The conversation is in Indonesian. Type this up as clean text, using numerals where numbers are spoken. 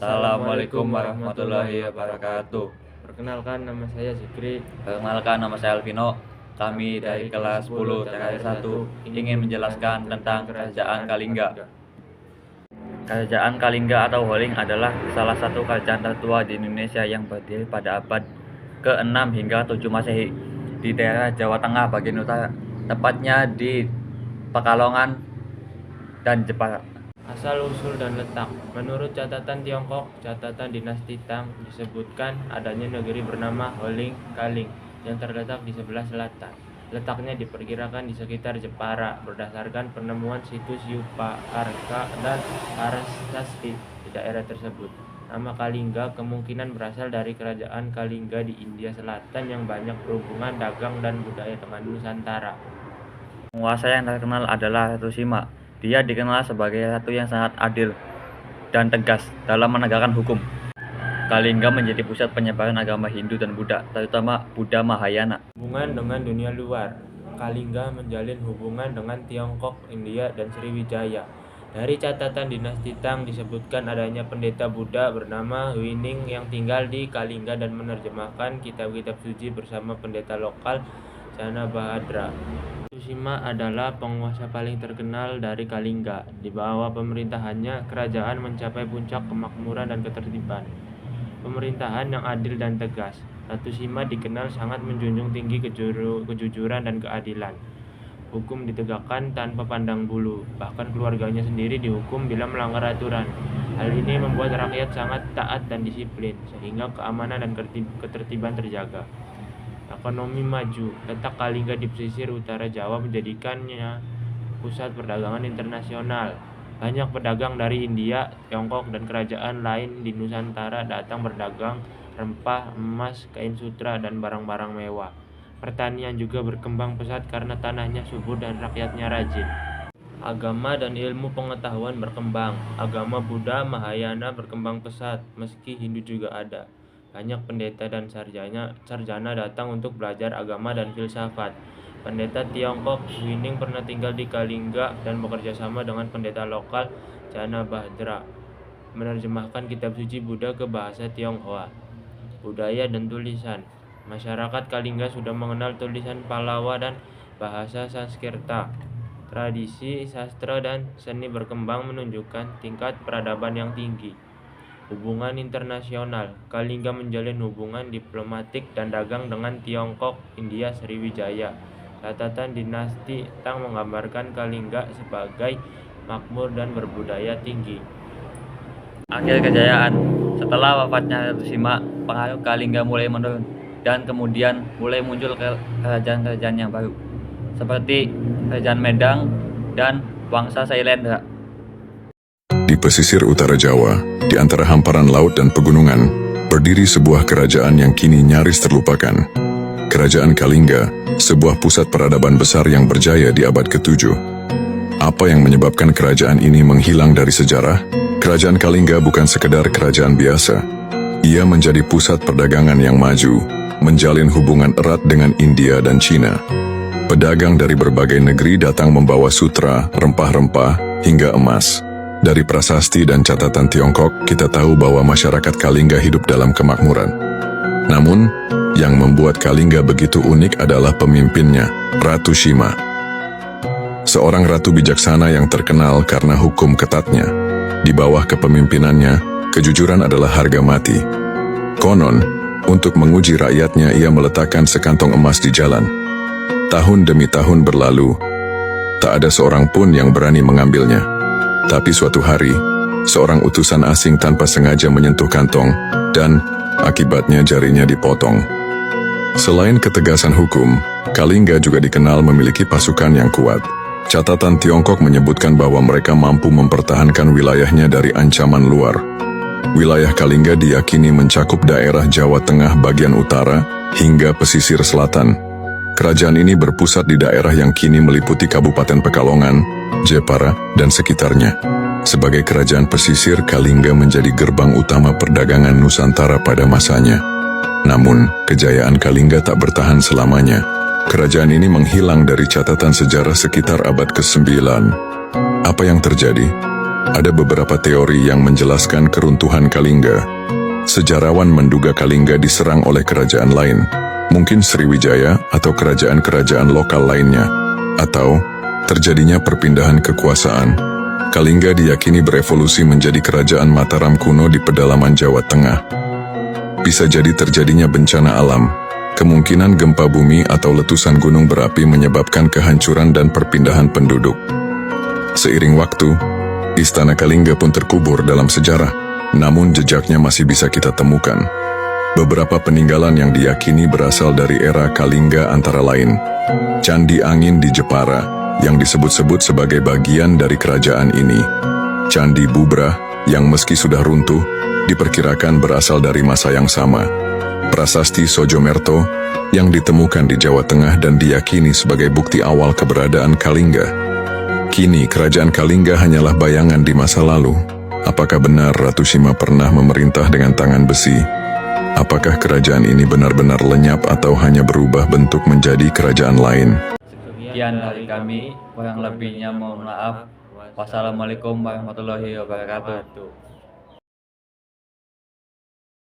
Assalamualaikum warahmatullahi wabarakatuh. Perkenalkan, nama saya Zikri. Perkenalkan, nama saya Alvino. Kami dari kelas 10 TKR 1 ingin menjelaskan tentang Kerajaan Kalingga. Kerajaan Kalingga atau Holling adalah salah satu kerajaan tertua di Indonesia yang berdiri pada abad ke-6 hingga 7 Masehi di daerah Jawa Tengah bagian utara, tepatnya di Pekalongan dan Jepara. Asal-usul dan letak. Menurut catatan Tiongkok, catatan dinasti Tang, disebutkan adanya negeri bernama Holling Kaling yang terletak di sebelah selatan. Letaknya diperkirakan di sekitar Jepara berdasarkan penemuan situs Yupa, Arka, dan Arasasti di daerah tersebut. Nama Kalingga kemungkinan berasal dari kerajaan Kalingga di India Selatan yang banyak berhubungan dagang dan budaya dengan Nusantara. Penguasa yang terkenal adalah Ratu Sima. Dia dikenal sebagai ratu yang sangat adil dan tegas dalam menegakkan hukum. Kalingga menjadi pusat penyebaran agama Hindu dan Buddha, terutama Buddha Mahayana. Hubungan dengan dunia luar. Kalingga menjalin hubungan dengan Tiongkok, India, dan Sriwijaya. Dari catatan dinasti Tang disebutkan adanya pendeta Buddha bernama Huining yang tinggal di Kalingga dan menerjemahkan kitab-kitab suci bersama pendeta lokal Janabhadra. Sima adalah penguasa paling terkenal dari Kalingga. Di bawah pemerintahannya, kerajaan mencapai puncak kemakmuran dan ketertiban. Pemerintahan yang adil dan tegas. Ratu Sima dikenal sangat menjunjung tinggi kejujuran dan keadilan. Hukum ditegakkan tanpa pandang bulu, bahkan keluarganya sendiri dihukum bila melanggar aturan. Hal ini membuat rakyat sangat taat dan disiplin, sehingga keamanan dan ketertiban terjaga. Ekonomi maju. Letak Kalingga di pesisir utara Jawa menjadikannya pusat perdagangan internasional. Banyak pedagang dari India, Tiongkok, dan kerajaan lain di Nusantara datang berdagang rempah, emas, kain sutra, dan barang-barang mewah. Pertanian juga berkembang pesat karena tanahnya subur dan rakyatnya rajin. Agama dan ilmu pengetahuan berkembang. Agama Buddha Mahayana berkembang pesat, meski Hindu juga ada. Banyak pendeta dan sarjana datang untuk belajar agama dan filsafat. Pendeta Tiongkok Huining pernah tinggal di Kalingga dan bekerja sama dengan pendeta lokal Janabhadra menerjemahkan kitab suci Buddha ke bahasa Tionghoa. Budaya dan tulisan. Masyarakat Kalingga sudah mengenal tulisan Pallawa dan bahasa Sanskerta. Tradisi, sastra, dan seni berkembang menunjukkan tingkat peradaban yang tinggi. Hubungan internasional. Kalingga menjalin hubungan diplomatik dan dagang dengan Tiongkok, India, Sriwijaya. Catatan dinasti Tang menggambarkan Kalingga sebagai makmur dan berbudaya tinggi. Akhir kejayaan. Setelah wafatnya Ratu Sima, pengaruh Kalingga mulai menurun dan kemudian mulai muncul kerajaan-kerajaan yang baru seperti Kerajaan Medang dan Wangsa Sailendra. Di pesisir utara Jawa, di antara hamparan laut dan pegunungan, berdiri sebuah kerajaan yang kini nyaris terlupakan. Kerajaan Kalingga, sebuah pusat peradaban besar yang berjaya di abad ke-7. Apa yang menyebabkan kerajaan ini menghilang dari sejarah? Kerajaan Kalingga bukan sekedar kerajaan biasa. Ia menjadi pusat perdagangan yang maju, menjalin hubungan erat dengan India dan Cina. Pedagang dari berbagai negeri datang membawa sutra, rempah-rempah, hingga emas. Dari prasasti dan catatan Tiongkok, kita tahu bahwa masyarakat Kalingga hidup dalam kemakmuran. Namun, yang membuat Kalingga begitu unik adalah pemimpinnya, Ratu Sima. Seorang ratu bijaksana yang terkenal karena hukum ketatnya. Di bawah kepemimpinannya, kejujuran adalah harga mati. Konon, untuk menguji rakyatnya ia meletakkan sekantong emas di jalan. Tahun demi tahun berlalu, tak ada seorang pun yang berani mengambilnya. Tapi suatu hari, seorang utusan asing tanpa sengaja menyentuh kantong dan akibatnya jarinya dipotong. Selain ketegasan hukum, Kalingga juga dikenal memiliki pasukan yang kuat. Catatan Tiongkok menyebutkan bahwa mereka mampu mempertahankan wilayahnya dari ancaman luar. Wilayah Kalingga diyakini mencakup daerah Jawa Tengah bagian utara hingga pesisir selatan. Kerajaan ini berpusat di daerah yang kini meliputi Kabupaten Pekalongan, Jepara, dan sekitarnya. Sebagai kerajaan pesisir, Kalingga menjadi gerbang utama perdagangan Nusantara pada masanya. Namun, kejayaan Kalingga tak bertahan selamanya. Kerajaan ini menghilang dari catatan sejarah sekitar abad ke-9. Apa yang terjadi? Ada beberapa teori yang menjelaskan keruntuhan Kalingga. Sejarawan menduga Kalingga diserang oleh kerajaan lain, mungkin Sriwijaya atau kerajaan-kerajaan lokal lainnya, atau terjadinya perpindahan kekuasaan. Kalingga diyakini berevolusi menjadi kerajaan Mataram kuno di pedalaman Jawa Tengah. Bisa jadi terjadinya bencana alam, kemungkinan gempa bumi atau letusan gunung berapi menyebabkan kehancuran dan perpindahan penduduk. Seiring waktu, Istana Kalingga pun terkubur dalam sejarah, namun jejaknya masih bisa kita temukan. Beberapa peninggalan yang diyakini berasal dari era Kalingga antara lain Candi Angin di Jepara, yang disebut-sebut sebagai bagian dari kerajaan ini. Candi Bubrah, yang meski sudah runtuh, diperkirakan berasal dari masa yang sama. Prasasti Sojomerto, yang ditemukan di Jawa Tengah dan diyakini sebagai bukti awal keberadaan Kalingga. Kini kerajaan Kalingga hanyalah bayangan di masa lalu. Apakah benar Ratu Sima pernah memerintah dengan tangan besi? Apakah kerajaan ini benar-benar lenyap atau hanya berubah bentuk menjadi kerajaan lain? Sekian dari kami, kurang lebihnya mohon maaf. Wassalamualaikum warahmatullahi wabarakatuh.